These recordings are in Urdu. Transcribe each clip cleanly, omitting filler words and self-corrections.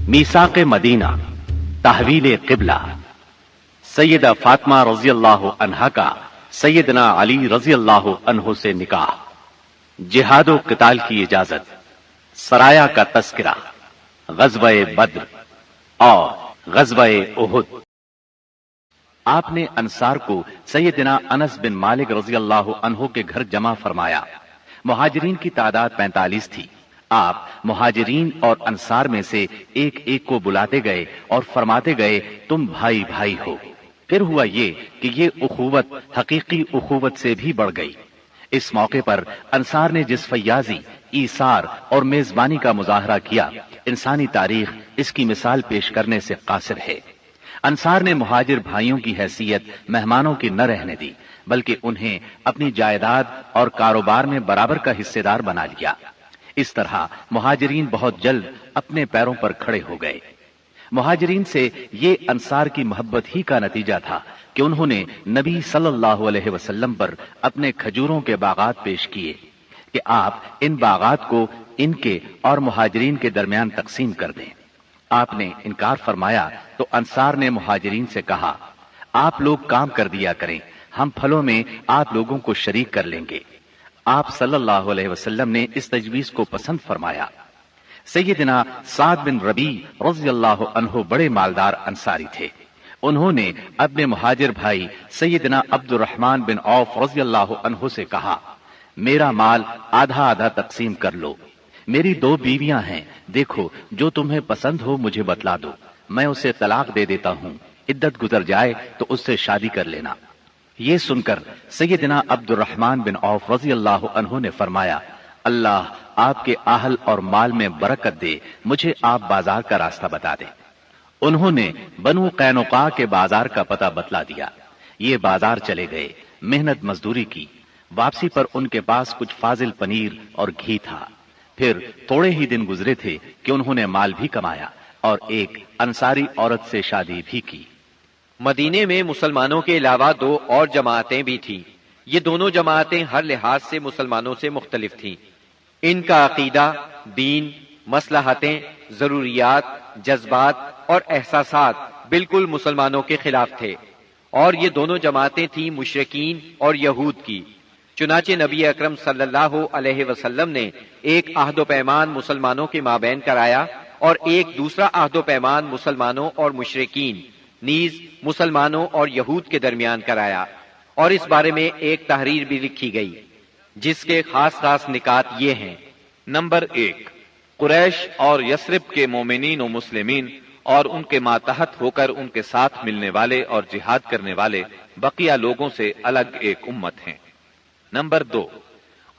میثاق مدینہ، تحویل قبلہ، سیدہ فاطمہ رضی اللہ عنہا کا سیدنا علی رضی اللہ عنہ سے نکاح، جہاد و قتال کی اجازت، سرایا کا تذکرہ، غزوہ بدر اور غزوہ احد۔ آپ نے انصار کو سیدنا انس بن مالک رضی اللہ عنہ کے گھر جمع فرمایا۔ مہاجرین کی تعداد 45 تھی۔ آپ مہاجرین اور انصار میں سے ایک ایک کو بلاتے گئے اور فرماتے گئے تم بھائی بھائی ہو۔ پھر ہوا یہ کہ یہ اخوت حقیقی اخوت سے بھی بڑھ گئی۔ اس موقع پر انصار نے جس فیاضی، ایثار اور میزبانی کا مظاہرہ کیا، انسانی تاریخ اس کی مثال پیش کرنے سے قاصر ہے۔ انصار نے مہاجر بھائیوں کی حیثیت مہمانوں کی نہ رہنے دی، بلکہ انہیں اپنی جائیداد اور کاروبار میں برابر کا حصہ دار بنا لیا۔ اس طرح مہاجرین بہت جلد اپنے پیروں پر کھڑے ہو گئے۔ مہاجرین سے یہ انصار کی محبت ہی کا نتیجہ تھا کہ انہوں نے نبی صلی اللہ علیہ وسلم پر اپنے کھجوروں کے باغات پیش کیے کہ آپ ان باغات کو ان کے اور مہاجرین کے درمیان تقسیم کر دیں۔ آپ نے انکار فرمایا تو انصار نے مہاجرین سے کہا آپ لوگ کام کر دیا کریں، ہم پھلوں میں آپ لوگوں کو شریک کر لیں گے۔ آپ صلی اللہ علیہ وسلم نے اس تجویز کو پسند فرمایا۔ سیدنا سعد بن ربیع رضی اللہ عنہ بڑے مالدار انصاری تھے۔ انہوں نے اپنے مہاجر بھائی سیدنا عبد الرحمن بن عوف رضی اللہ عنہ سے کہا میرا مال آدھا آدھا تقسیم کر لو، میری 2 بیویاں ہیں، دیکھو جو تمہیں پسند ہو مجھے بتلا دو، میں اسے طلاق دے دیتا ہوں، عدت گزر جائے تو اس سے شادی کر لینا۔ یہ سن کر سیدنا عبد الرحمن بن عوف رضی اللہ عنہ نے فرمایا اللہ آپ کے اہل اور مال میں برکت دے، مجھے آپ بازار کا راستہ بتا دیں۔ انہوں نے بنو قینقاع کے بازار کا پتہ بتلا دیا۔ یہ بازار چلے گئے، محنت مزدوری کی، واپسی پر ان کے پاس کچھ فاضل پنیر اور گھی تھا۔ پھر تھوڑے ہی دن گزرے تھے کہ انہوں نے مال بھی کمایا اور ایک انصاری عورت سے شادی بھی کی۔ مدینے میں مسلمانوں کے علاوہ 2 اور جماعتیں بھی تھیں۔ یہ دونوں جماعتیں ہر لحاظ سے مسلمانوں سے مختلف تھیں۔ ان کا عقیدہ، دین، مصلحتیں، ضروریات، جذبات اور احساسات بالکل مسلمانوں کے خلاف تھے، اور یہ دونوں جماعتیں تھیں مشرکین اور یہود کی۔ چنانچہ نبی اکرم صلی اللہ علیہ وسلم نے ایک عہد و پیمان مسلمانوں کے مابین کرایا اور ایک دوسرا عہد و پیمان مسلمانوں اور مشرکین نیز مسلمانوں اور یہود کے درمیان کرایا، اور اس بارے میں ایک تحریر بھی لکھی گئی جس کے خاص خاص نکات یہ ہیں۔ نمبر 1، قریش اور یثرب کے مومنین و مسلمین اور ان کے ماتحت ہو کر ان کے ساتھ ملنے والے اور جہاد کرنے والے بقیہ لوگوں سے الگ ایک امت ہیں۔ نمبر 2،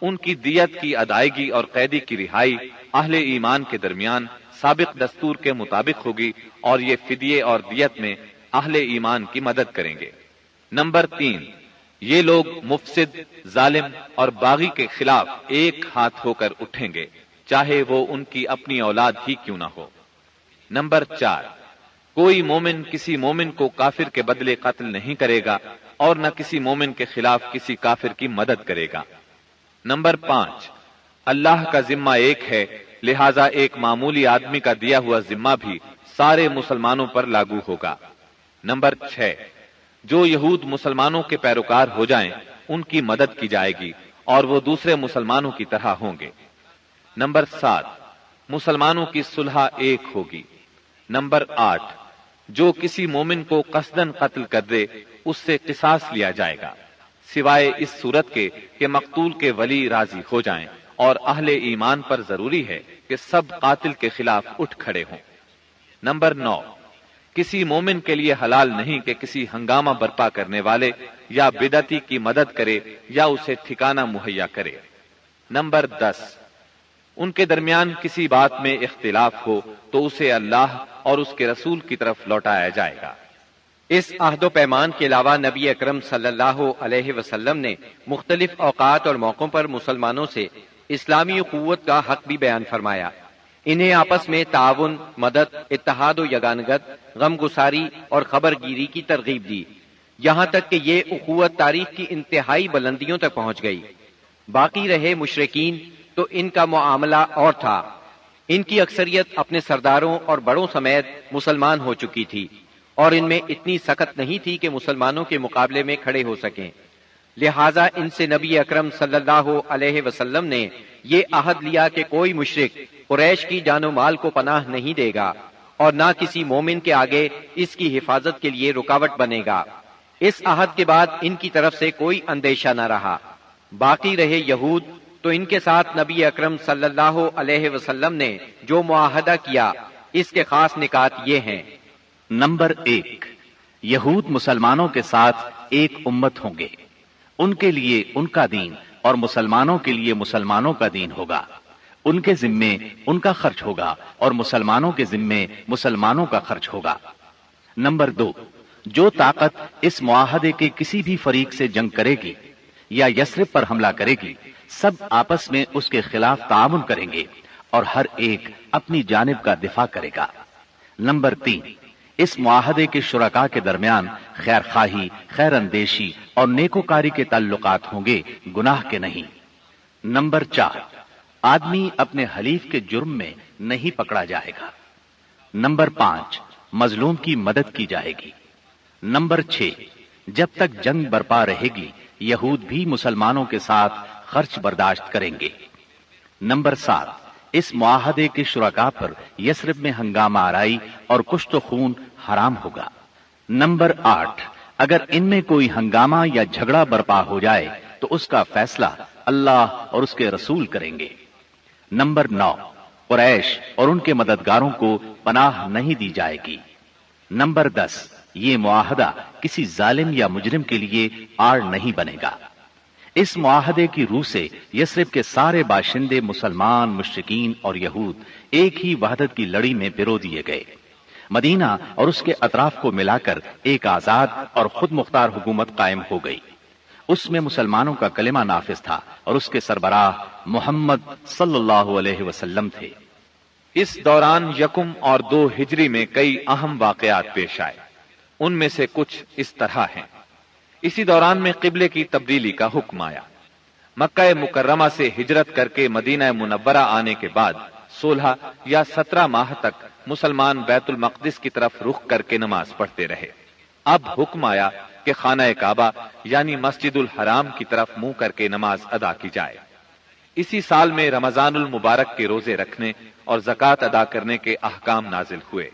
ان کی دیت کی ادائیگی اور قیدی کی رہائی اہل ایمان کے درمیان سابق دستور کے مطابق ہوگی، اور یہ فدیے اور دیت میں اہل ایمان کی مدد کریں گے۔ نمبر 3، یہ لوگ مفسد، ظالم اور باغی کے خلاف ایک ہاتھ ہو کر اٹھیں گے، چاہے وہ ان کی اپنی اولاد ہی کیوں نہ ہو۔ نمبر 4، کوئی مومن کسی مومن کو کافر کے بدلے قتل نہیں کرے گا اور نہ کسی مومن کے خلاف کسی کافر کی مدد کرے گا۔ نمبر 5، اللہ کا ذمہ ایک ہے، لہذا ایک معمولی آدمی کا دیا ہوا ذمہ بھی سارے مسلمانوں پر لاگو ہوگا۔ نمبر 6، جو یہود مسلمانوں کے پیروکار ہو جائیں ان کی مدد کی جائے گی اور وہ دوسرے مسلمانوں کی طرح ہوں گے۔ نمبر 7، مسلمانوں کی صلح ایک ہوگی۔ نمبر 8، جو کسی مومن کو قصدن قتل کر دے اس سے قصاص لیا جائے گا، سوائے اس صورت کے کہ مقتول کے ولی راضی ہو جائیں، اور اہل ایمان پر ضروری ہے کہ سب قاتل کے خلاف اٹھ کھڑے ہوں۔ نمبر 9، کسی مومن کے لیے حلال نہیں کہ کسی ہنگامہ برپا کرنے والے یا بدعتی کی مدد کرے یا اسے ٹھکانہ مہیا کرے۔ نمبر 10، ان کے درمیان کسی بات میں اختلاف ہو تو اسے اللہ اور اس کے رسول کی طرف لوٹایا جائے گا۔ اس عہد و پیمان کے علاوہ نبی اکرم صلی اللہ علیہ وسلم نے مختلف اوقات اور موقعوں پر مسلمانوں سے اسلامی قوت کا حق بھی بیان فرمایا۔ انہیں آپس میں تعاون، مدد، اتحاد و یگانگت، غم گساری اور خبر گیری کی ترغیب دی، یہاں تک کہ یہ اخوت تاریخ کی انتہائی بلندیوں تک پہنچ گئی۔ باقی رہے مشرکین تو ان کا معاملہ اور تھا۔ ان کی اکثریت اپنے سرداروں اور بڑوں سمیت مسلمان ہو چکی تھی اور ان میں اتنی سخت نہیں تھی کہ مسلمانوں کے مقابلے میں کھڑے ہو سکیں، لہٰذا ان سے نبی اکرم صلی اللہ علیہ وسلم نے یہ عہد لیا کہ کوئی مشرک قریش کی جان و مال کو پناہ نہیں دے گا اور نہ کسی مومن کے آگے اس کی حفاظت کے لیے رکاوٹ بنے گا۔ اس عہد کے بعد ان کی طرف سے کوئی اندیشہ نہ رہا۔ باقی رہے یہود، تو ان کے ساتھ نبی اکرم صلی اللہ علیہ وسلم نے جو معاہدہ کیا اس کے خاص نکات یہ ہیں۔ نمبر 1، یہود مسلمانوں کے ساتھ ایک امت ہوں گے، ان کے لیے ان کا دین اور مسلمانوں کے لیے مسلمانوں کا دین ہوگا، ان کے ذمے ان کا خرچ ہوگا اور مسلمانوں کے ذمے مسلمانوں کا خرچ ہوگا۔ نمبر 2، جو طاقت اس معاہدے کے کسی بھی فریق سے جنگ کرے گی یا یثرب پر حملہ کرے گی، سب آپس میں اس کے خلاف تعاون کریں گے اور ہر ایک اپنی جانب کا دفاع کرے گا۔ نمبر 3، اس معاہدے کے شرکاء کے درمیان خیر خواہی، خیر اندیشی اور نیکوکاری کے تعلقات ہوں گے، گناہ کے نہیں۔ نمبر 4، آدمی اپنے حلیف کے جرم میں نہیں پکڑا جائے گا۔ نمبر 5، مظلوم کی مدد کی جائے گی۔ نمبر 6، جب تک جنگ برپا رہے گی یہود بھی مسلمانوں کے ساتھ خرچ برداشت کریں گے۔ نمبر 7، اس معاہدے کے شرکاء پر یثرب میں ہنگامہ آرائی اور کشت و خون حرام ہوگا۔ نمبر 8، اگر ان میں کوئی ہنگامہ یا جھگڑا برپا ہو جائے تو اس کا فیصلہ اللہ اور اس کے رسول کریں گے۔ نمبر 9، قریش اور ان کے مددگاروں کو پناہ نہیں دی جائے گی۔ نمبر 10، یہ معاہدہ کسی ظالم یا مجرم کے لیے آڑ نہیں بنے گا۔ اس معاہدے کی روح سے یثرب کے سارے باشندے مسلمان، مشرکین اور یہود ایک ہی وحدت کی لڑی میں پرو دیے گئے۔ مدینہ اور اس کے اطراف کو ملا کر ایک آزاد اور خود مختار حکومت قائم ہو گئی۔ اس میں مسلمانوں کا کلمہ نافذ تھا اور اس کے سربراہ محمد صلی اللہ علیہ وسلم تھے۔ اس دوران 1 اور 2 ہجری میں کئی اہم واقعات پیش آئے، ان میں سے کچھ اس طرح ہیں۔ اسی دوران میں قبلے کی تبدیلی کا حکم آیا۔ مکہ مکرمہ سے ہجرت کر کے مدینہ منورہ آنے کے بعد 16 یا 17 ماہ تک مسلمان بیت المقدس کی طرف رخ کر کے نماز پڑھتے رہے۔ اب حکم آیا کہ خانہ کعبہ یعنی مسجد الحرام کی طرف منہ کر کے نماز ادا کی جائے۔ اسی سال میں رمضان المبارک کے روزے رکھنے اور زکوٰۃ ادا کرنے کے احکام نازل ہوئے۔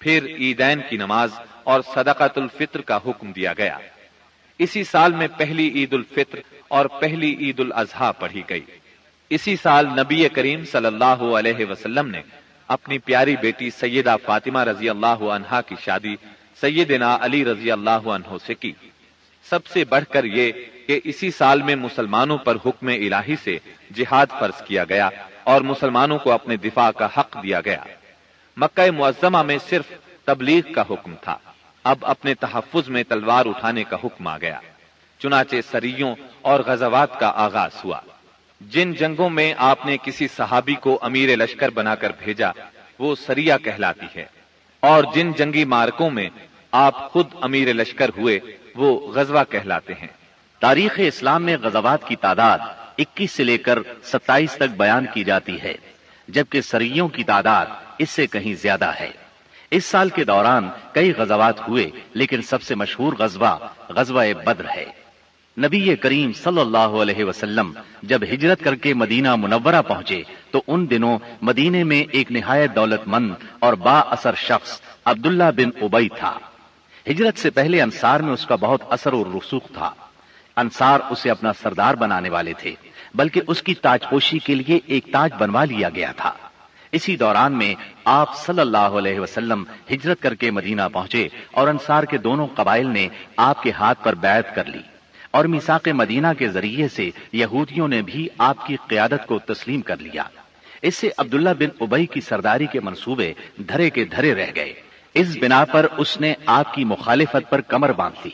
پھر عیدین کی نماز اور صدقۃ الفطر کا حکم دیا گیا۔ اسی سال میں پہلی عید الفطر اور پہلی عید الاضحیٰ پڑھی گئی۔ اسی سال نبی کریم صلی اللہ علیہ وسلم نے اپنی پیاری بیٹی سیدہ فاطمہ رضی اللہ عنہا کی شادی سیدنا علی رضی اللہ عنہ سے کی۔ سب سے بڑھ کر یہ کہ اسی سال میں مسلمانوں پر حکم الہی سے جہاد فرض کیا گیا اور مسلمانوں کو اپنے دفاع کا حق دیا گیا۔ مکہ معظمہ میں صرف تبلیغ کا حکم تھا، اب اپنے تحفظ میں تلوار اٹھانے کا حکم آ گیا۔ چنانچہ سریوں اور غزوات کا آغاز ہوا۔ جن جنگوں میں آپ نے کسی صحابی کو امیر لشکر بنا کر بھیجا وہ سریہ کہلاتی ہے، اور جن جنگی مارکوں میں آپ خود امیر لشکر ہوئے وہ غزوہ کہلاتے ہیں۔ تاریخ اسلام میں غزوات کی تعداد 21 سے لے کر 27 تک بیان کی جاتی ہے، جبکہ سریوں کی تعداد اس سے کہیں زیادہ ہے۔ اس سال کے دوران کئی غزوات ہوئے، لیکن سب سے مشہور غزوہ بدر ہے۔ نبی کریم صلی اللہ علیہ وسلم جب ہجرت کر کے مدینہ منورہ پہنچے تو ان دنوں مدینے میں ایک نہایت دولت مند اور با اثر شخص عبداللہ بن ابی تھا۔ ہجرت سے پہلے انصار میں اس کا بہت اثر و رسوخ تھا۔ انصار اسے اپنا سردار بنانے والے تھے، بلکہ اس کی تاج پوشی کے لیے ایک تاج بنوا لیا گیا تھا۔ اسی دوران میں آپ صلی اللہ علیہ وسلم ہجرت کر کے مدینہ پہنچے اور انصار کے دونوں قبائل نے آپ کے ہاتھ پر بیعت کر لی، اور میثاق مدینہ کے ذریعے سے یہودیوں نے بھی آپ کی قیادت کو تسلیم کر لیا۔ اس سے عبداللہ بن ابی کی سرداری کے منصوبے دھرے کے دھرے رہ گئے۔ اس بنا پر اس نے آپ کی مخالفت پر کمر باندھ لی۔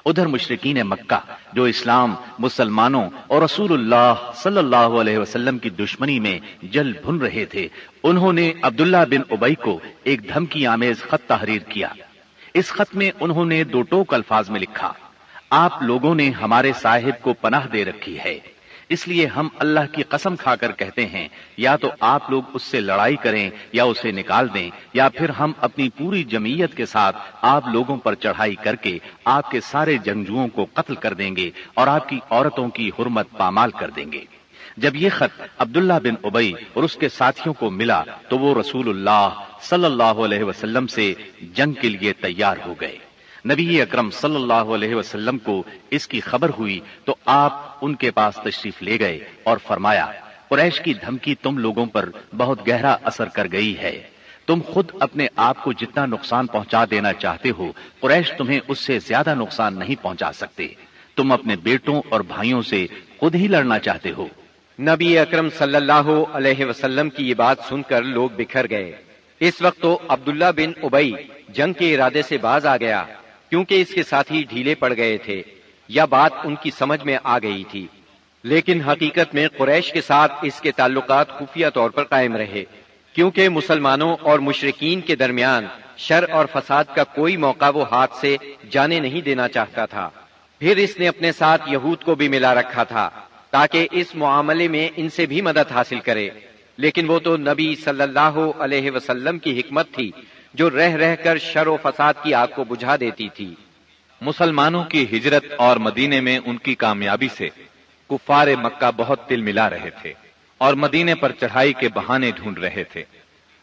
ادھر مشرکین مکہ جو اسلام، مسلمانوں اور رسول اللہ صلی اللہ علیہ وسلم کی دشمنی میں جل بھن رہے تھے، انہوں نے عبداللہ بن ابی کو ایک دھمکی آمیز خط تحریر کیا۔ اس خط میں انہوں نے 2 ٹوک الفاظ میں لکھا: آپ لوگوں نے ہمارے صاحب کو پناہ دے رکھی ہے، اس لیے ہم اللہ کی قسم کھا کر کہتے ہیں یا تو آپ لوگ اس سے لڑائی کریں یا اسے نکال دیں، یا پھر ہم اپنی پوری جمعیت کے ساتھ آپ لوگوں پر چڑھائی کر کے آپ کے سارے جنگجوؤں کو قتل کر دیں گے اور آپ کی عورتوں کی حرمت پامال کر دیں گے۔ جب یہ خط عبداللہ بن ابی اور اس کے ساتھیوں کو ملا تو وہ رسول اللہ صلی اللہ علیہ وسلم سے جنگ کے لیے تیار ہو گئے۔ نبی اکرم صلی اللہ علیہ وسلم کو اس کی خبر ہوئی تو آپ ان کے پاس تشریف لے گئے اور فرمایا، قریش کی دھمکی تم لوگوں پر بہت گہرا اثر کر گئی ہے۔ تم خود اپنے آپ کو جتنا نقصان پہنچا دینا چاہتے ہو، قریش تمہیں اس سے زیادہ نقصان نہیں پہنچا سکتے۔ تم اپنے بیٹوں اور بھائیوں سے خود ہی لڑنا چاہتے ہو۔ نبی اکرم صلی اللہ علیہ وسلم کی یہ بات سن کر لوگ بکھر گئے۔ اس وقت تو عبداللہ بن ابی جنگ کے ارادے سے باز آ گیا، کیونکہ اس کے ساتھی ڈھیلے پڑ گئے تھے یا بات ان کی سمجھ میں آ گئی تھی، لیکن حقیقت میں قریش کے ساتھ اس کے تعلقات خفیہ طور پر قائم رہے، کیونکہ مسلمانوں اور مشرکین کے درمیان شر اور فساد کا کوئی موقع وہ ہاتھ سے جانے نہیں دینا چاہتا تھا۔ پھر اس نے اپنے ساتھ یہود کو بھی ملا رکھا تھا تاکہ اس معاملے میں ان سے بھی مدد حاصل کرے، لیکن وہ تو نبی صلی اللہ علیہ وسلم کی حکمت تھی جو رہ رہ کر شر و فساد کی آگ کو بجھا دیتی تھی۔ مسلمانوں کی ہجرت اور مدینے میں ان کی کامیابی سے کفار مکہ بہت دل ملا رہے تھے اور مدینے پر چڑھائی کے بہانے ڈھونڈ رہے تھے۔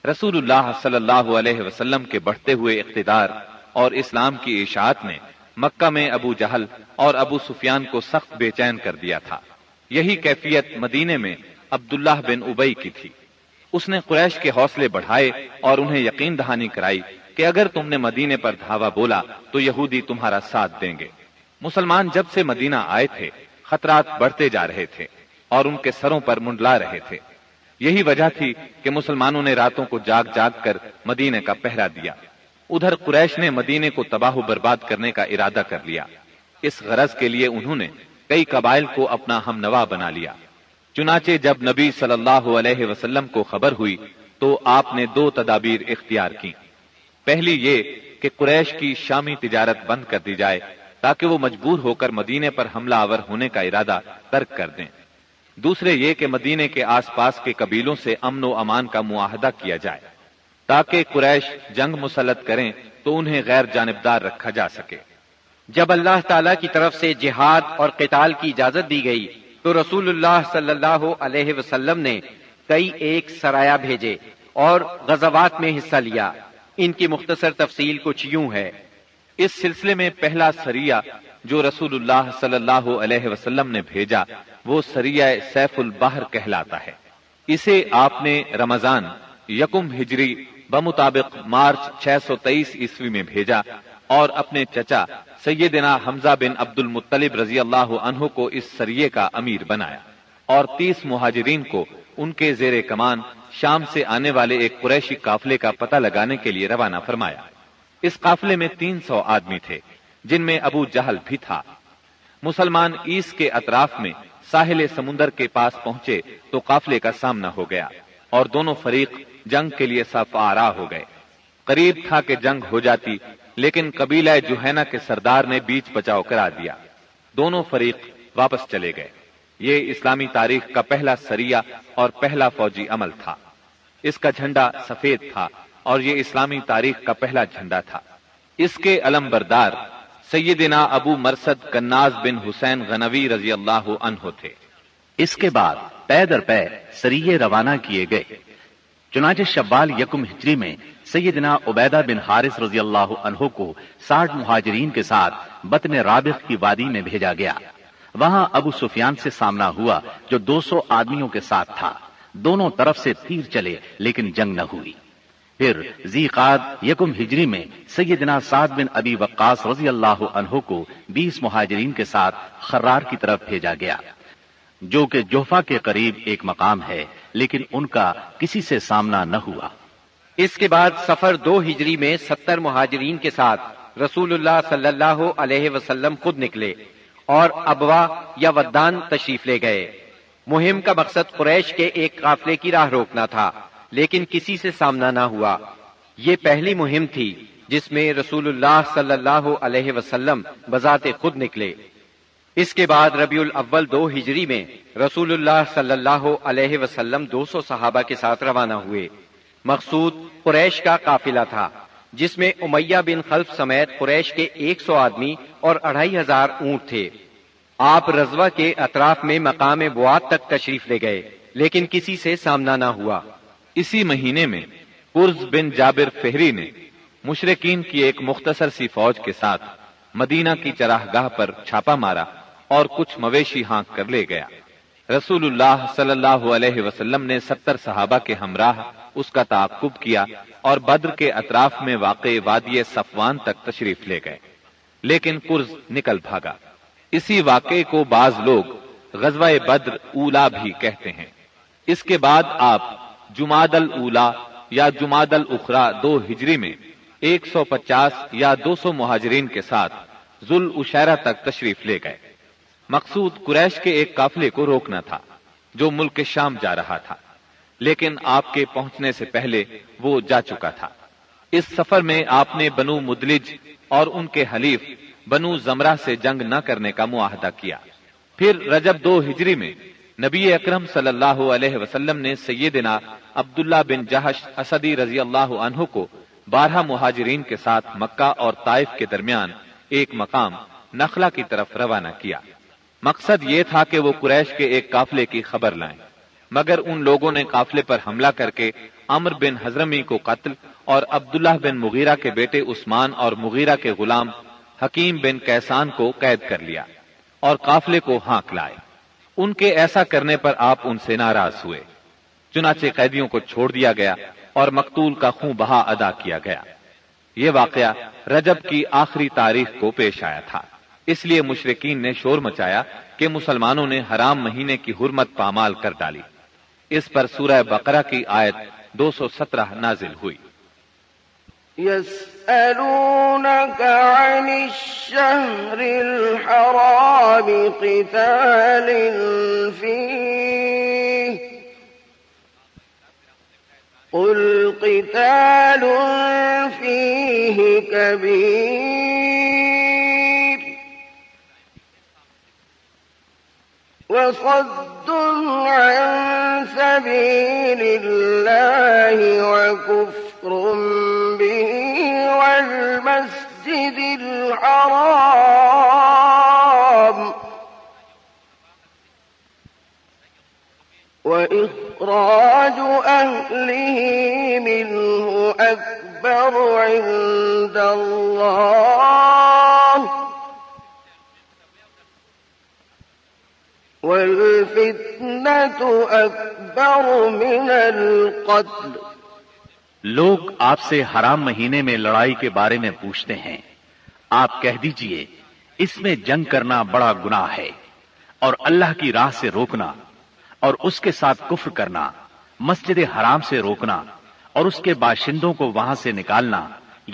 رسول اللہ صلی اللہ علیہ وسلم کے بڑھتے ہوئے اقتدار اور اسلام کی اشاعت نے مکہ میں ابو جہل اور ابو سفیان کو سخت بے چین کر دیا تھا۔ یہی کیفیت مدینے میں عبداللہ بن ابی کی تھی۔ اس نے قریش کے حوصلے بڑھائے اور انہیں یقین دہانی کرائی کہ اگر تم نے مدینے پر دھاوا بولا تو یہودی تمہارا ساتھ دیں گے۔ مسلمان جب سے مدینہ آئے تھے خطرات بڑھتے جا رہے تھے اور ان کے سروں پر منڈلا رہے تھے۔ یہی وجہ تھی کہ مسلمانوں نے راتوں کو جاگ جاگ کر مدینے کا پہرا دیا۔ ادھر قریش نے مدینے کو تباہ و برباد کرنے کا ارادہ کر لیا۔ اس غرض کے لیے انہوں نے کئی قبائل کو اپنا ہم نوا بنا لیا۔ چنانچہ جب نبی صلی اللہ علیہ وسلم کو خبر ہوئی تو آپ نے دو تدابیر اختیار کی۔ پہلی یہ کہ قریش کی شامی تجارت بند کر دی جائے تاکہ وہ مجبور ہو کر مدینے پر حملہ آور ہونے کا ارادہ ترک کر دیں۔ دوسرے یہ کہ مدینے کے آس پاس کے قبیلوں سے امن و امان کا معاہدہ کیا جائے تاکہ قریش جنگ مسلط کریں تو انہیں غیر جانبدار رکھا جا سکے۔ جب اللہ تعالی کی طرف سے جہاد اور قتال کی اجازت دی گئی تو رسول اللہ صلی اللہ علیہ وسلم نے کئی ایک سرایہ بھیجے اور غزوات میں حصہ لیا۔ ان کی مختصر تفصیل کچھ یوں ہے۔ اس سلسلے میں پہلا سریہ جو رسول اللہ صلی اللہ علیہ وسلم نے بھیجا وہ سریہ سیف البحر کہلاتا ہے۔ اسے آپ نے رمضان یکم ہجری بمطابق مارچ 623 عیسوی میں بھیجا اور اپنے چچا سیدنا حمزہ بن عبد المطلب رضی اللہ عنہ کو اس سریے کا امیر بنایا اور 30 مہاجرین کو ان کے زیر کمان شام سے آنے والے ایک قریشی قافلے کا پتہ لگانے کے لیے روانہ فرمایا۔ اس قافلے میں 300 آدمی تھے جن میں ابو جہل بھی تھا۔ مسلمان عیس کے اطراف میں ساحل سمندر کے پاس پہنچے تو قافلے کا سامنا ہو گیا اور دونوں فریق جنگ کے لیے صف آرا ہو گئے۔ قریب تھا کہ جنگ ہو جاتی لیکن قبیلہ جوہینہ کے سردار نے بیچ بچاؤ کرا دیا۔ دونوں فریق واپس چلے گئے۔ یہ اسلامی تاریخ کا پہلا سریہ اور پہلا فوجی عمل تھا۔ اس کا جھنڈا سفید تھا اور یہ اسلامی تاریخ کا پہلا جھنڈا تھا۔ اس کے علم بردار سیدنا ابو مرصد کناز بن حسین غنوی رضی اللہ عنہ تھے۔ اس کے بعد پے در پے سریے روانہ کیے گئے۔ چنانچہ شوال یکم ہجری میں سیدنا عبیدہ بن حارث رضی اللہ عنہ کو 60 مہاجرین کے ساتھ بطن رابغ کی وادی میں بھیجا گیا۔ وہاں ابو سفیان سے سامنا ہوا جو 200 آدمیوں کے ساتھ تھا۔ دونوں طرف سے تیر چلے لیکن جنگ نہ ہوئی۔ پھر ذی قعد یکم ہجری میں سیدنا سعد بن ابی وقاص رضی اللہ عنہ کو 20 مہاجرین کے ساتھ خرار کی طرف بھیجا گیا جو کہ جوفا کے قریب ایک مقام ہے، لیکن ان کا کسی سے سامنا نہ ہوا۔ اس کے بعد سفر 2 ہجری میں 70 مہاجرین کے ساتھ رسول اللہ صلی اللہ علیہ وسلم خود نکلے اور ابوا یا ودان تشریف لے گئے۔ مہم کا مقصد قریش کے ایک قافلے کی راہ روکنا تھا، لیکن کسی سے سامنا نہ ہوا۔ یہ پہلی مہم تھی جس میں رسول اللہ صلی اللہ علیہ وسلم بذات خود نکلے۔ اس کے بعد ربیع الاول 2 ہجری میں رسول اللہ صلی اللہ علیہ وسلم 200 صحابہ کے ساتھ روانہ ہوئے۔ مقصود قریش کا قافلہ تھا، جس میں امیہ بن خلف سمیت قریش کے 100 آدمی اور 2500 اونٹ تھے۔ آپ رضوہ کے اطراف میں مقام بواد تک تشریف لے گئے، لیکن کسی سے سامنا نہ ہوا۔ اسی مہینے میں قرز بن جابر فہری نے مشرکین کی ایک مختصر سی فوج کے ساتھ مدینہ کی چراگاہ پر چھاپا مارا اور کچھ مویشی ہانک کر لے گیا۔ رسول اللہ صلی اللہ علیہ وسلم نے 70 صحابہ کے ہمراہ اس کا تعاقب کیا اور بدر کے اطراف میں واقع وادی صفوان تک تشریف لے گئے، لیکن قرز نکل بھاگا۔ اسی واقعے کو بعض لوگ غزوہ بدر اولا بھی کہتے ہیں۔ اس کے بعد آپ جمادی الاولا یا جمادی الاخری 2 ہجری میں 150 یا 200 مہاجرین کے ساتھ ذوالعشیرہ تک تشریف لے گئے۔ مقصود قریش کے ایک قافلے کو روکنا تھا جو ملک شام جا رہا تھا، لیکن آپ کے پہنچنے سے پہلے وہ جا چکا تھا۔ اس سفر میں آپ نے بنو مدلج اور ان کے حلیف بنو زمرہ سے جنگ نہ کرنے کا معاہدہ کیا۔ پھر رجب 2 ہجری میں نبی اکرم صلی اللہ علیہ وسلم نے سیدنا عبداللہ بن جہش اسدی رضی اللہ عنہ کو 12 مہاجرین کے ساتھ مکہ اور طائف کے درمیان ایک مقام نخلہ کی طرف روانہ کیا۔ مقصد یہ تھا کہ وہ قریش کے ایک قافلے کی خبر لائیں، مگر ان لوگوں نے قافلے پر حملہ کر کے عمرو بن حضرمی کو قتل اور عبداللہ بن مغیرہ کے بیٹے عثمان اور مغیرہ کے غلام حکیم بن کیسان کو قید کر لیا اور قافلے کو ہانک لائے۔ ان کے ایسا کرنے پر آپ ان سے ناراض ہوئے، چنانچہ قیدیوں کو چھوڑ دیا گیا اور مقتول کا خون بہا ادا کیا گیا۔ یہ واقعہ رجب کی آخری تاریخ کو پیش آیا تھا، اس لیے مشرکین نے شور مچایا کہ مسلمانوں نے حرام مہینے کی حرمت پامال کر ڈالی۔ اس پر سورہ بقرہ کی آیت 217 نازل ہوئی۔ يسألونك عن الشهر الحرام قتال فيه قل قتال فيه كبير وصد عن سبيل الله وكفر به والمسجد الحرام وإخراج أهله منه أكبر عند الله والفتنة أكبر من القتل۔ لوگ آپ سے حرام مہینے میں لڑائی کے بارے میں پوچھتے ہیں، آپ کہہ دیجئے اس میں جنگ کرنا بڑا گناہ ہے، اور اللہ کی راہ سے روکنا اور اس کے ساتھ کفر کرنا، مسجد حرام سے روکنا اور اس کے باشندوں کو وہاں سے نکالنا،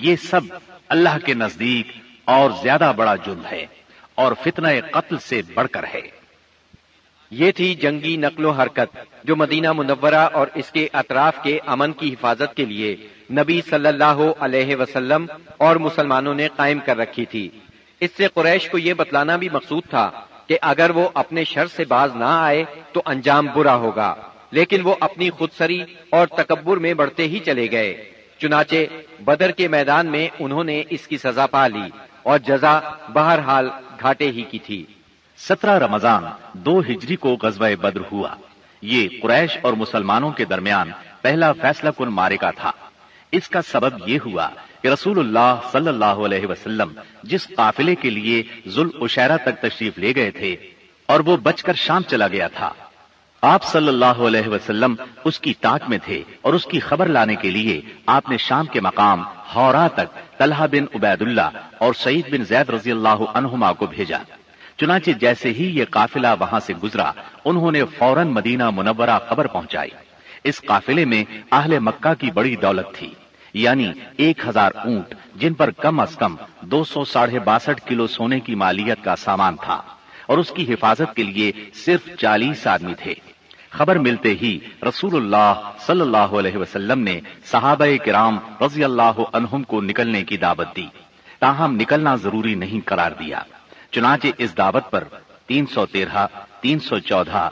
یہ سب اللہ کے نزدیک اور زیادہ بڑا جرم ہے اور فتنہ قتل سے بڑھ کر ہے۔ یہ تھی جنگی نقل و حرکت جو مدینہ منورہ اور اس کے اطراف کے امن کی حفاظت کے لیے نبی صلی اللہ علیہ وسلم اور مسلمانوں نے قائم کر رکھی تھی۔ اس سے قریش کو یہ بتلانا بھی مقصود تھا کہ اگر وہ اپنے شر سے باز نہ آئے تو انجام برا ہوگا، لیکن وہ اپنی خودسری اور تکبر میں بڑھتے ہی چلے گئے۔ چنانچہ بدر کے میدان میں انہوں نے اس کی سزا پا لی اور جزا بہرحال گھاٹے ہی کی تھی۔ 17 رمضان 2 ہجری کو غزوہ بدر ہوا۔ یہ قریش اور مسلمانوں کے درمیان پہلا فیصلہ کن معرکہ تھا۔ اس کا سبب یہ ہوا کہ رسول اللہ صلی اللہ علیہ وسلم جس قافلے کے لیے ذوالعشیرہ تک تشریف لے گئے تھے اور وہ بچ کر شام چلا گیا تھا، آپ صلی اللہ علیہ وسلم اس کی تاک میں تھے اور اس کی خبر لانے کے لیے آپ نے شام کے مقام حورا تک طلحہ بن عبید اللہ اور سعید بن زید رضی اللہ عنہما کو بھیجا۔ چنانچہ جیسے ہی یہ قافلہ وہاں سے گزرا، انہوں نے فوراً مدینہ منورہ خبر پہنچائی۔ اس قافلے میں اہل مکہ کی بڑی دولت تھی، یعنی 1000 اونٹ جن پر کم از کم 262 کلو سونے کی مالیت کا سامان تھا، اور اس کی حفاظت کے لیے صرف 40 آدمی تھے۔ خبر ملتے ہی رسول اللہ صلی اللہ علیہ وسلم نے صحابہ کرام رضی اللہ عنہم کو نکلنے کی دعوت دی، تاہم نکلنا ضروری نہیں قرار دیا۔ چنانچہ اس دعوت پر 313, 314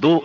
2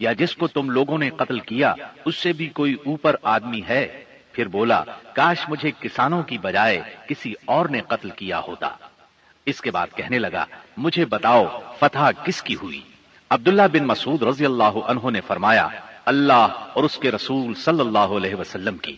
یا جس کو تم لوگوں نے قتل کیا اس سے بھی کوئی اوپر آدمی ہے؟ پھر بولا کاش مجھے کسانوں کی بجائے کسی اور نے قتل کیا ہوتا۔ اس کے بعد کہنے لگا مجھے بتاؤ فتح کس کی ہوئی؟ عبداللہ بن مسعود رضی اللہ عنہ نے فرمایا اللہ اور اس کے رسول صلی اللہ علیہ وسلم کی۔